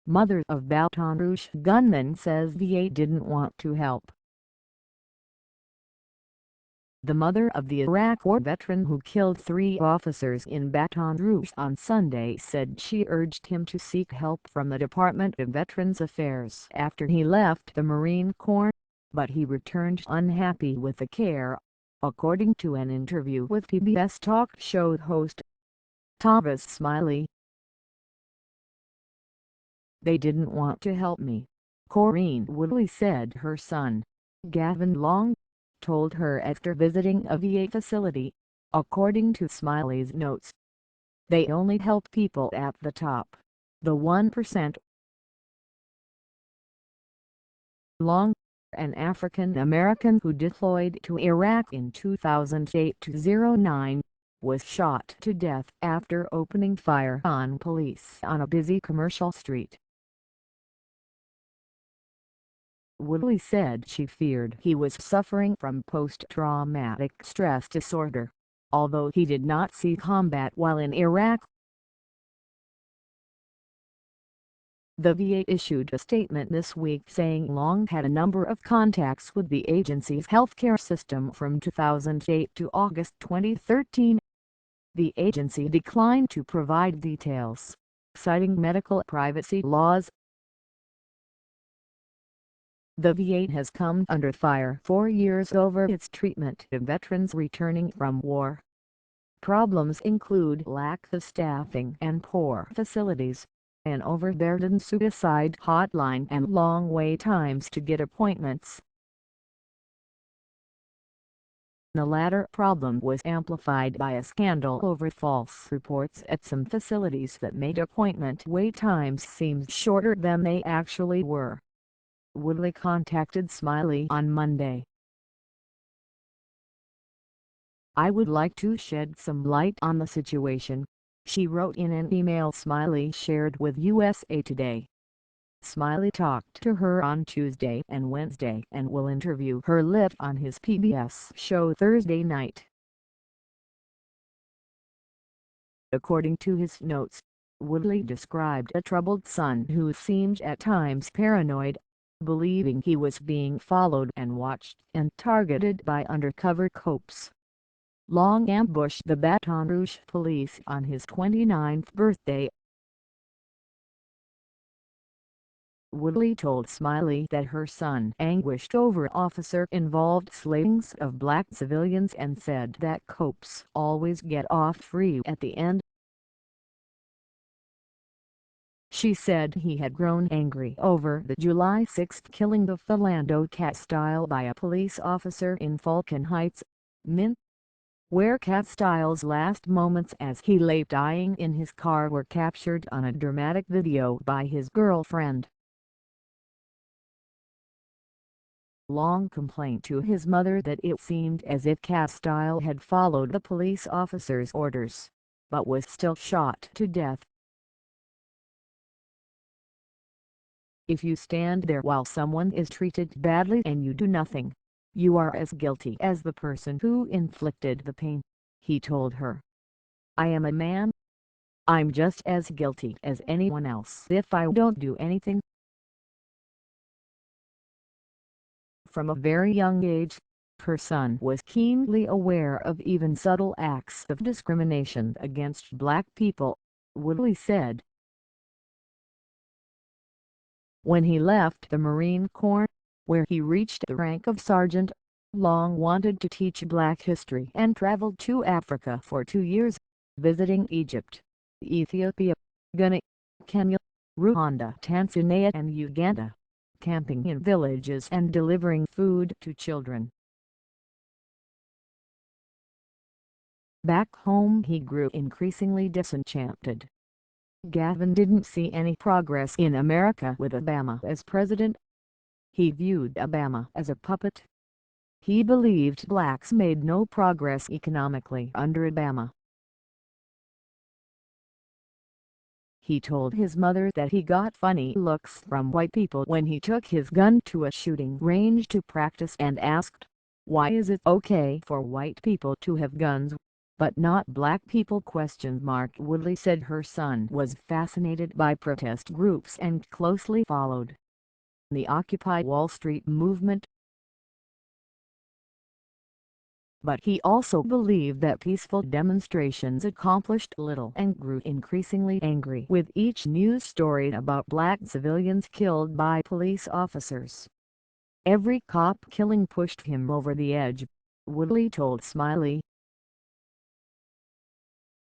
mother of Baton Rouge gunman, says VA didn't want to help. The mother of the Iraq War veteran who killed 3 officers in Baton Rouge on Sunday said she urged him to seek help from the Department of Veterans Affairs after he left the Marine Corps, but he returned unhappy with the care, according to an interview with PBS talk show host Tavis Smiley. "They didn't want to help me," Corinne Woodley said her son, Gavin Long, told her after visiting a VA facility, according to Smiley's notes. "They only help people at the top, the 1%. Long, an African-American who deployed to Iraq in 2008-09, was shot to death after opening fire on police on a busy commercial street. Woodley said she feared he was suffering from post-traumatic stress disorder, although he did not see combat while in Iraq. The VA issued a statement this week saying Long had a number of contacts with the agency's healthcare system from 2008 to August 2013. The agency declined to provide details, citing medical privacy laws. The VA has come under fire for years over its treatment of veterans returning from war. Problems include lack of staffing and poor facilities, an overburdened suicide hotline and long wait times to get appointments. The latter problem was amplified by a scandal over false reports at some facilities that made appointment wait times seem shorter than they actually were. Woodley contacted Smiley on Monday. "I would like to shed some light on the situation," she wrote in an email Smiley shared with USA Today. Smiley talked to her on Tuesday and Wednesday and will interview her live on his PBS show Thursday night. According to his notes, Woodley described a troubled son who seemed at times paranoid, believing he was being followed and watched and targeted by undercover cops. Long ambushed the Baton Rouge police on his 29th birthday. Woodley told Smiley that her son anguished over officer-involved slayings of black civilians and said that cops always get off free at the end. She said he had grown angry over the July 6 killing of Philando Castile by a police officer in Falcon Heights, Mint, where Castile's last moments as he lay dying in his car were captured on a dramatic video by his girlfriend. Long complained to his mother that it seemed as if Castile had followed the police officer's orders, but was still shot to death. "If you stand there while someone is treated badly and you do nothing, you are as guilty as the person who inflicted the pain," he told her. "I am a man. I'm just as guilty as anyone else if I don't do anything." From a very young age, her son was keenly aware of even subtle acts of discrimination against black people, Woodley said. When he left the Marine Corps, where he reached the rank of sergeant, Long wanted to teach black history and traveled to Africa for 2 years, visiting Egypt, Ethiopia, Ghana, Kenya, Rwanda, Tanzania and Uganda, camping in villages and delivering food to children. Back home he grew increasingly disenchanted. Gavin didn't see any progress in America with Obama as president. He viewed Obama as a puppet. He believed blacks made no progress economically under Obama. He told his mother that he got funny looks from white people when he took his gun to a shooting range to practice and asked, "Why is it okay for white people to have guns but not black people. Woodley said her son was fascinated by protest groups and closely followed the Occupy Wall Street movement. But he also believed that peaceful demonstrations accomplished little and grew increasingly angry with each news story about black civilians killed by police officers. Every cop killing pushed him over the edge, Woodley told Smiley.